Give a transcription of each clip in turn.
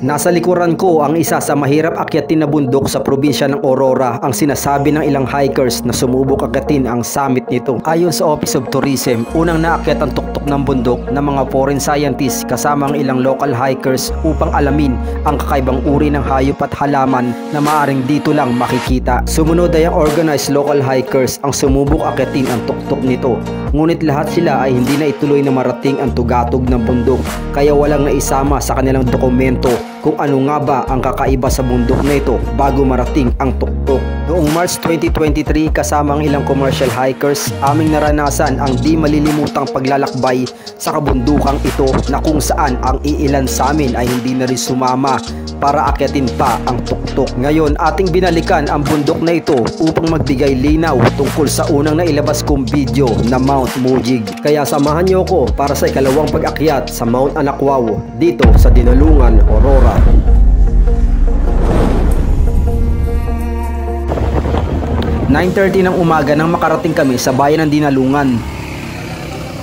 Nasa likuran ko ang isa sa mahirap akyatin na bundok sa probinsya ng Aurora, ang sinasabi ng ilang hikers na sumubok akyatin ang summit nito. Ayon sa Office of Tourism, unang naakyat ang tuktok ng bundok ng mga foreign scientists kasama ang ilang local hikers upang alamin ang kakaibang uri ng hayop at halaman na maaring dito lang makikita. Sumunod ay ang organized local hikers ang sumubok akyatin ang tuktok nito. Ngunit lahat sila ay hindi na ituloy na marating ang tugatog ng bundok, kaya walang naisama sa kanilang dokumento kung ano nga ba ang kakaiba sa bundok na ito bago marating ang tuktok. Noong March 2023, kasama ang ilang commercial hikers, aming naranasan ang di malilimutang paglalakbay sa kabundukang ito na kung saan ang iilan sa amin ay hindi na rin sumama para akyatin pa ang tuktok. Ngayon, ating binalikan ang bundok na ito upang magbigay linaw tungkol sa unang nailabas kong video na Mount Mujig. Kaya samahan niyo ako para sa ikalawang pag-akyat sa Mount Anakwao dito sa Dinalungan, Aurora. (9:30 ng umaga nang makarating kami sa bayan ng Dinalungan.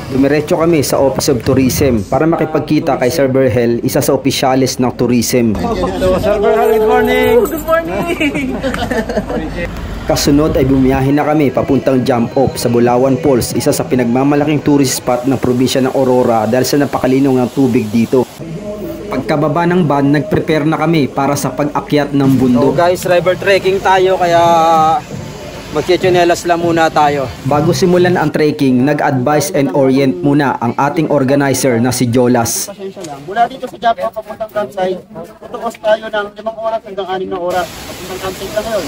Dumiretso kami sa Office of Tourism para makipagkita kay Sir Berhel, isa sa opisyalis ng tourism. So, Sir Berhel, good morning! Good morning! Kasunod ay bumiyahin na kami papuntang jump off sa Bulawan Falls, isa sa pinagmamalaking tourist spot ng probinsya ng Aurora dahil sa napakalinaw ng tubig dito. Pagkababa ng van, nagprepare na kami para sa pag-akyat ng bundok. So guys, river trekking tayo kaya magchichinelas lang muna tayo. Bago simulan ang trekking, nag-advise and orient muna ang ating organizer na si Jolas. Pasensya lang. Mula dito sa Japa, papuntang campsite, tutukos tayo ng 5 oras hanggang 6 na oras. Papuntang campsite lang ngayon.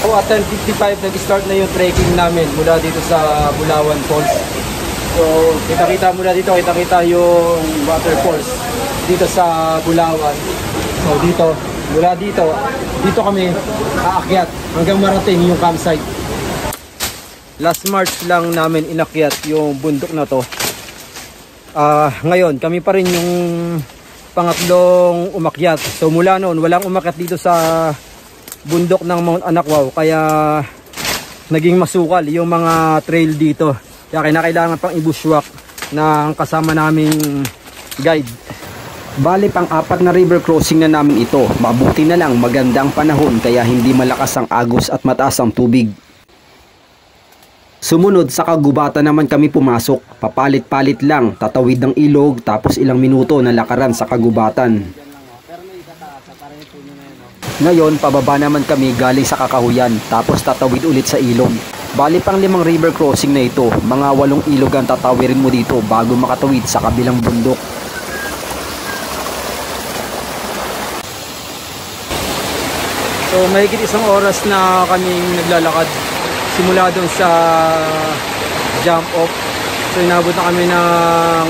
So at 10:55 nag-start na yung trekking namin mula dito sa Bulawan Falls. So kita-kita mula dito, kita-kita yung waterfalls dito sa Bulawan. So dito, mula dito kami aakyat hanggang marating yung campsite. Last March lang namin inakyat yung bundok na to. Ngayon kami pa rin yung pangatlong umakyat. So mula noon walang umakyat dito sa bundok ng Mount Anakwao, kaya naging masukal yung mga trail dito. Kaya kinakailangan pang i-bushwalk ng kasama naming guide. Bali pang-4 na river crossing na namin ito. Mabuti na lang magandang panahon kaya hindi malakas ang agos at mataas ang tubig. Sumunod sa kagubatan naman kami pumasok. Papalit-palit lang, tatawid ng ilog tapos ilang minuto na lakaran sa kagubatan. Ngayon, pababa naman kami galing sa Kakahuyan, tapos tatawid ulit sa ilog. Bali pang 5 river crossing na ito, mga 8 ilog ang tatawirin mo dito bago makatawid sa kabilang bundok. So mahigit 1 oras na kaming naglalakad simula doon sa jump off. So inabot na kami ng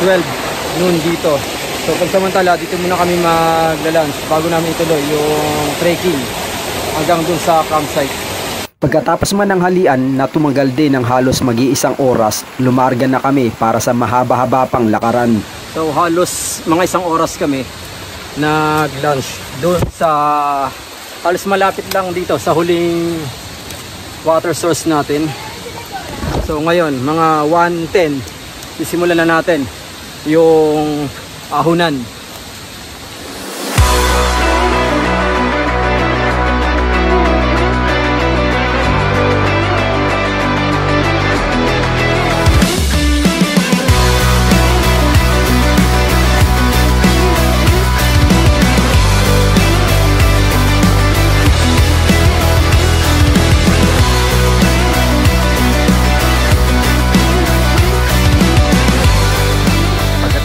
12 noon dito. So pagsamantala dito muna kami magla-lunch bago namin ituloy yung trekking hanggang dun sa campsite. Pagkatapos man ng halian na tumagal din ng halos mag-iisang oras, lumarga na kami para sa mahaba-haba pang lakaran. So halos mga 1 oras kami nag-lunch doon sa halos malapit lang dito sa huling water source natin. So ngayon mga 1:10 sisimulan na natin yung ahunan.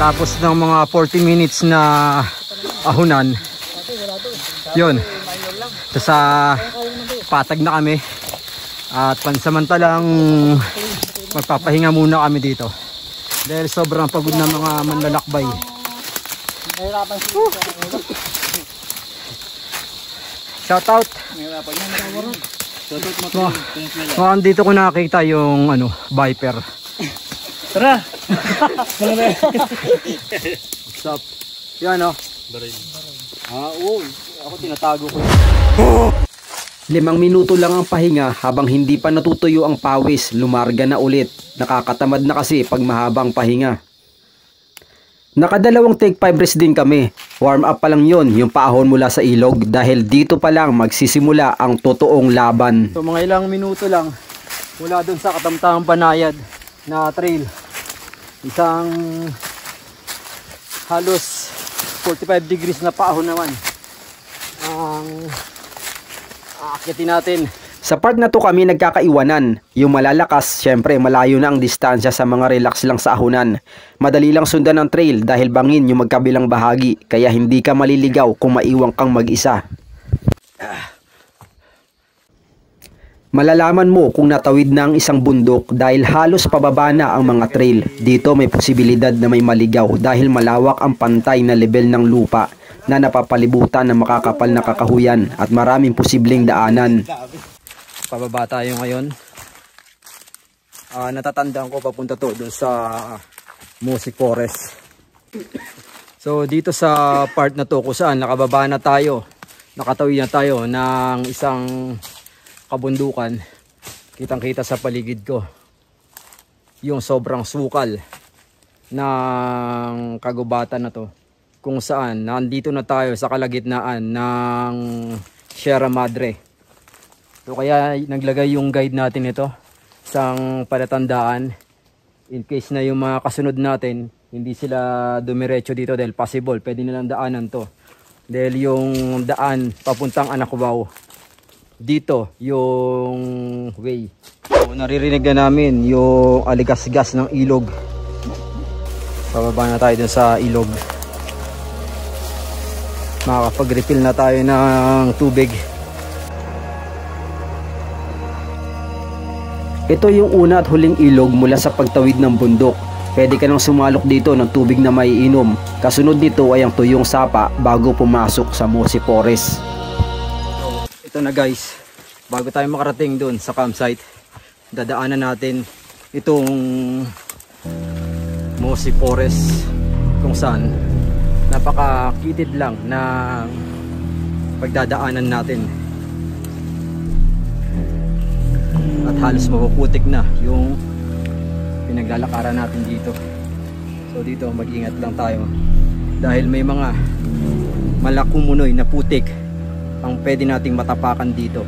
Tapos ng mga 40 minutes na ahunan, yun, sa patag na kami at pansamantalang magpapahinga muna kami dito dahil sobrang pagod na mga manlalakbay. Shout out. Dito ko nakita yung Viper. Tara! What's up? Yan baril. Oo, ako tinatago ko. 5 minuto lang ang pahinga habang hindi pa natutuyo ang pawis, lumarga na ulit. Nakakatamad na kasi pag mahabang pahinga. Nakadalawang take 5 rest din kami. Warm up pa lang yon yung paahon mula sa ilog dahil dito pa lang magsisimula ang totoong laban. So mga ilang minuto lang mula dun sa katamtamang banayad na trail. Isang halos 45 degrees na paahon naman ang aakyatin natin. Sa part na to kami nagkakaiwanan. Yung malalakas, syempre malayo na ang distansya sa mga relax lang sa ahonan. Madali lang sundan ang trail dahil bangin yung magkabilang bahagi, kaya hindi ka maliligaw kung maiwang kang mag-isa. Malalaman mo kung natawid na ang isang bundok dahil halos pababa na ang mga trail. Dito may posibilidad na may maligaw dahil malawak ang pantay na level ng lupa na napapalibutan ng makakapal na kakahuyan at maraming posibleng daanan. Pababa tayo ngayon. Natatandaan ko papunta to doon sa Music Forest. So dito sa part na to kung saan nakababa na tayo, nakatawid na tayo ng isang kabundukan, kitang kita sa paligid ko yung sobrang sukal ng kagubatan na to, kung saan nandito na tayo sa kalagitnaan ng Sierra Madre. So kaya naglagay yung guide natin ito isang palatandaan in case na yung mga kasunod natin hindi sila dumiretso dito dahil possible pwede nilang daanan to dahil yung daan papuntang Anacubao dito yung way. So naririnig na namin yung aligasgas ng ilog. Pababa na tayo dun sa ilog. Makakapag-refill na tayo ng tubig. Ito yung una at huling ilog mula sa pagtawid ng bundok. Pwede ka nang sumalok dito ng tubig na maiinom. Kasunod nito ay ang tuyong sapa bago pumasok sa Music Forest. Ito na guys, bago tayo makarating doon sa campsite, dadaanan natin itong Music Forest kung saan napakakitid lang ng pagdadaanan natin. At halos mapuputik na yung pinaglalakaran natin dito. So dito mag-ingat lang tayo dahil may mga malakumunoy na putik ang pwede nating matapakan dito.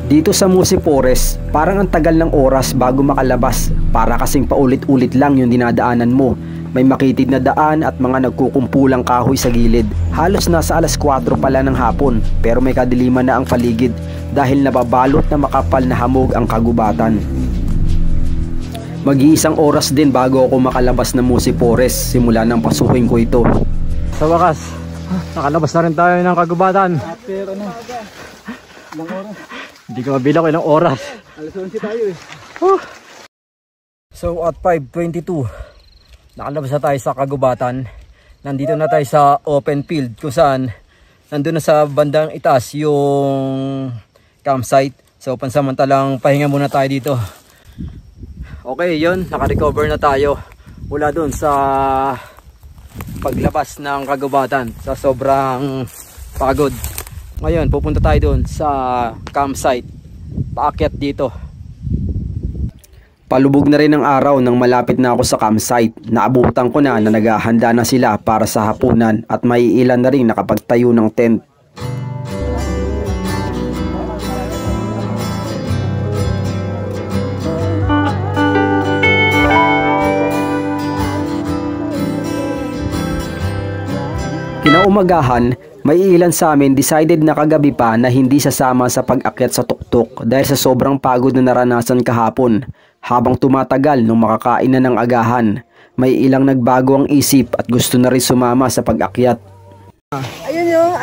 Dito sa Music Forest, parang ang tagal ng oras bago makalabas. Para kasing paulit-ulit lang yung dinadaanan mo. May makitid na daan at mga nagkukumpulang kahoy sa gilid. Halos nasa alas 4 pala ng hapon, pero may kadiliman na ang paligid dahil nababalot na makapal na hamog ang kagubatan. Mag-iisang oras din bago ako makalabas ng Music Forest simula nang pasukin ko ito. Sa wakas, nakalabas na rin tayo ng kagubatan. Pero ano, ilang oras? Hindi ko mabilang ko ilang oras. Alas 11 tayo eh. So at 5:22, nakalabas na tayo sa kagubatan. Nandito na tayo sa open field kung saan nandun na sa bandang itaas yung campsite. So pansamantalang pahinga muna tayo dito. Okay, yun, naka-recover na tayo mula dun sa paglabas ng kagubatan sa sobrang pagod. Ngayon pupunta tayo dun sa campsite, paakyat dito. Palubog na rin ang araw nang malapit na ako sa campsite. Naabutan ko na naghahanda na sila para sa hapunan at may ilan na rin nakapagtayo ng tent. Kinaumagahan, may ilan sa amin decided na kagabi pa na hindi sasama sa pag-akyat sa tuktok dahil sa sobrang pagod na naranasan kahapon. Habang tumatagal nung makakain na ng agahan, may ilang nagbago ang isip at gusto na rin sumama sa pag-akyat.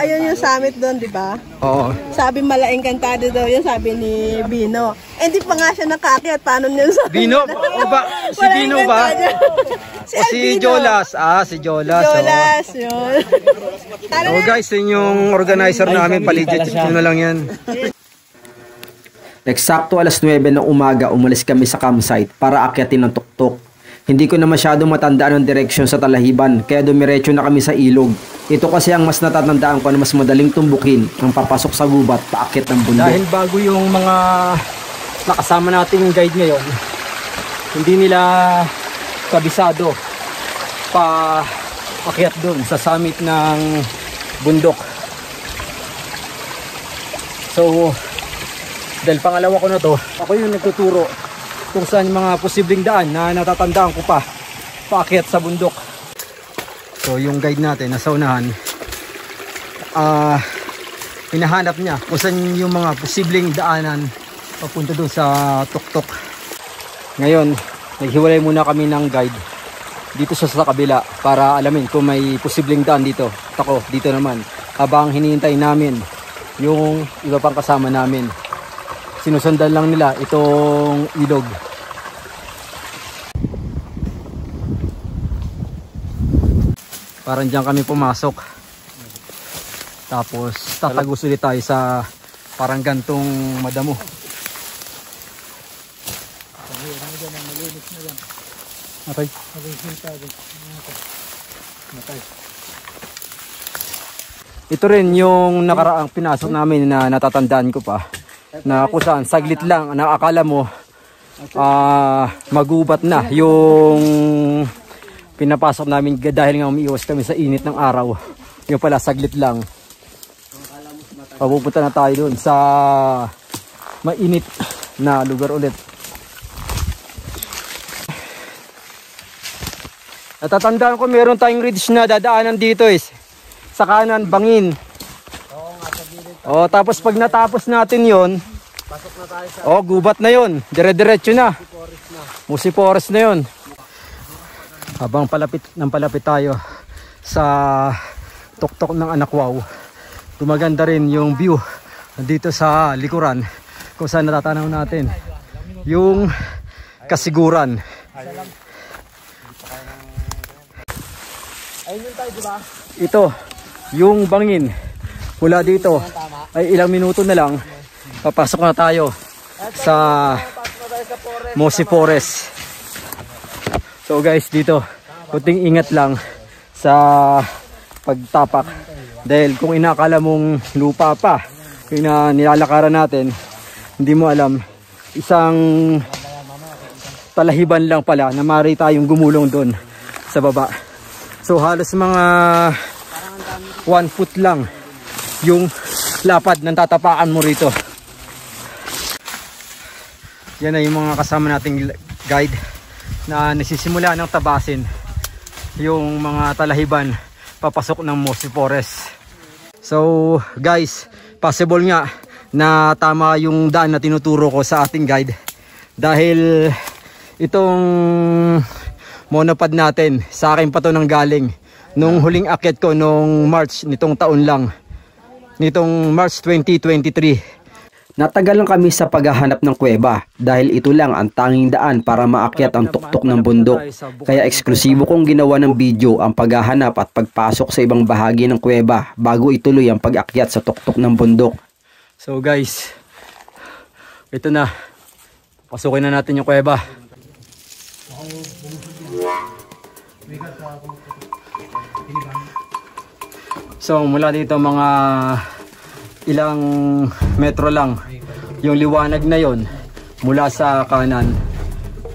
Ayun yung summit doon, di ba? Oo. Sabi Malaengkantado daw yun, sabi ni Bino. Eh, hindi pa nga siya nakaakyat. Paano niya sabi? Bino? O ba? Si Bino ba? O si Jolas? Ah, si Jolas. Jolas, yun. Oh guys, yun yung organizer namin. Paligid na lang yan. Eksakto alas 9 ng umaga umalis kami sa campsite para akyatin ng tuktok. Hindi ko na masyadong matandaan ang direksyon sa talahiban kaya dumiretso na kami sa ilog. Ito kasi ang mas natatandaan ko na mas madaling tumbukin ang papasok sa gubat paakyat ng bundok. Dahil bago yung mga nakasama nating guide ngayon, hindi nila kabisado paakyat doon sa summit ng bundok. So dahil pangalawa ko na to, ako yung nagtuturo kung saan mga posibleng daan na natatandaan ko pa paakyat sa bundok. So yung guide natin nasa unahan, hinahanap niya kung saan yung mga posibleng daanan papunta doon sa tuktok. Ngayon naghiwalay muna kami ng guide dito sa kabila para alamin kung may posibleng daan dito. At ako dito naman habang hinihintay namin yung iba pang kasama namin. Sinusundan lang nila itong ilog. Parang diyan kami pumasok. Tapos tatagos ulit tayo sa parang gantong madamo. Okay. Ito rin yung nakaraang pinasok namin na natatandaan ko pa, na kung saan saglit lang nakakala mo magubat na yung pinapasok namin dahil nga umiiwas kami sa init ng araw. Yung pala saglit lang. Papupunta na tayo dun sa mainit na lugar ulit. Natatandaan ko meron tayong ridge na dadaanan dito sa kanan, bangin. O tapos pag natapos natin yon, gubat na yon, dire-diretso na. Musi Forest na yon. Habang palapit tayo sa tuktok ng Anakwaw, gumaganda rin yung view dito sa likuran kung saan natatanaw natin yung kasiguran. Ito yung bangin. Mula dito ay ilang minuto na lang papasok na tayo sa Musi Forest. So guys, dito kunting ingat lang sa pagtapak dahil kung inakala mong lupa pa yung nilalakaran natin, hindi mo alam isang talahiban lang pala na maaari tayong gumulong doon sa baba. So halos mga 1 foot lang yung lapad ng tatapakan mo rito. Yan na yung mga kasama nating guide na nagsisimula ng tabasin yung mga talahiban papasok ng Musi Forest. So guys, possible nga na tama yung daan na tinuturo ko sa ating guide dahil itong monopod natin sa akin pa to nang galing nung huling akyat ko nung March nitong taon lang, nitong March 2023. Natagal lang kami sa paghahanap ng kuweba dahil ito lang ang tanging daan para maakyat ang tuktok ng bundok. Kaya eksklusibo kong ginawa ng video ang paghahanap at pagpasok sa ibang bahagi ng kuweba bago ituloy ang pag-akyat sa tuktok ng bundok. So guys, ito na. Pasukin na natin yung kuweba. So mula dito mga ilang metro lang yung liwanag na yon mula sa kanan,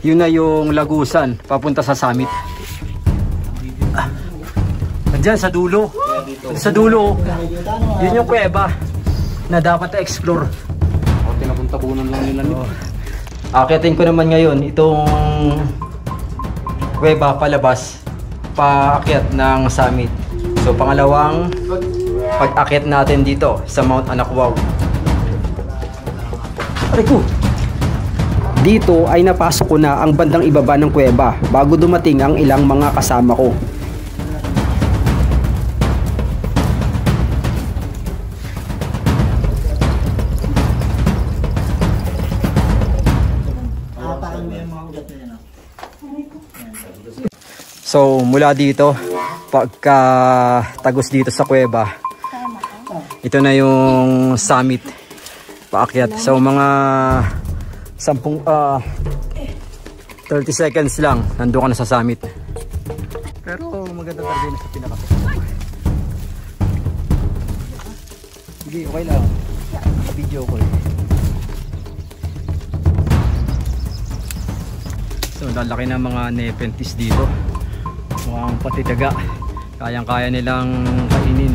yun na yung lagusan papunta sa summit. Andyan sa dulo, sa dulo yun yung kuweba na dapat i-explore. Tinapuntabunan lang nila nito. Akitin ko naman ngayon itong kuweba palabas paakyat ng summit. So pangalawang pag-akyat natin dito sa Mount Anakwaw. Dito ay napasok ko na ang bandang ibaba ng kuweba bago dumating ang ilang mga kasama ko. So mula dito pagka tagos dito sa kuweba, ito na yung summit paakyat. So mga 30 seconds lang nandun ka na sa summit. Pero maganda talaga yun sa pinaka-tuktok. Sige, okay lang. Video ko eh. So lalaki na mga nepenthes dito. Mukhang pati daga. Kayang-kaya nilang kainin.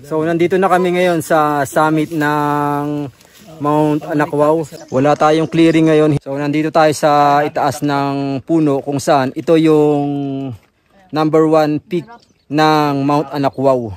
So nandito na kami ngayon sa summit ng Mount Anakwaw. Wala tayong clearing ngayon. So nandito tayo sa itaas ng puno kung saan ito yung number 1 peak ng Mount Anakwaw.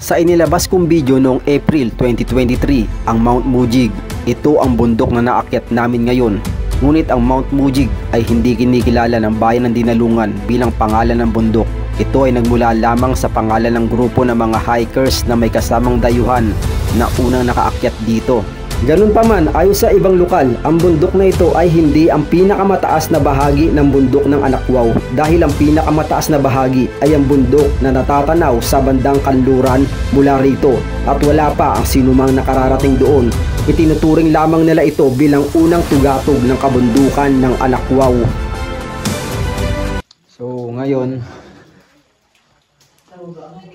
Sa inilabas kong video noong April 2023, ang Mount Mujig, ito ang bundok na naakyat namin ngayon. Ngunit ang Mount Mujig ay hindi kinikilala ng bayan ng Dinalungan bilang pangalan ng bundok. Ito ay nagmula lamang sa pangalan ng grupo ng mga hikers na may kasamang dayuhan na unang nakaakyat dito. Ganun pa man, ayon sa ibang lokal, ang bundok na ito ay hindi ang pinakamataas na bahagi ng bundok ng Anakwaw dahil ang pinakamataas na bahagi ay ang bundok na natatanaw sa bandang kanluran mula rito at wala pa ang sinumang nakararating doon. Itinuturing lamang nila ito bilang unang tugatog ng kabundukan ng Anakwaw. So ngayon,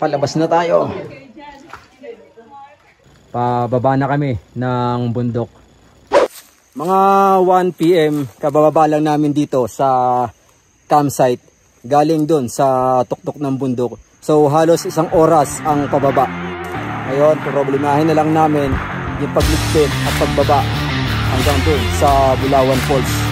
palabas na tayo. Pababa na kami ng bundok. Mga 1 PM kabababa lang namin dito sa campsite. Galing dun sa tuktok ng bundok. So halos 1 oras ang pababa. Ngayon, problemahin na lang namin yung pagligpit at pagbaba hanggang dun sa Bulawan Falls.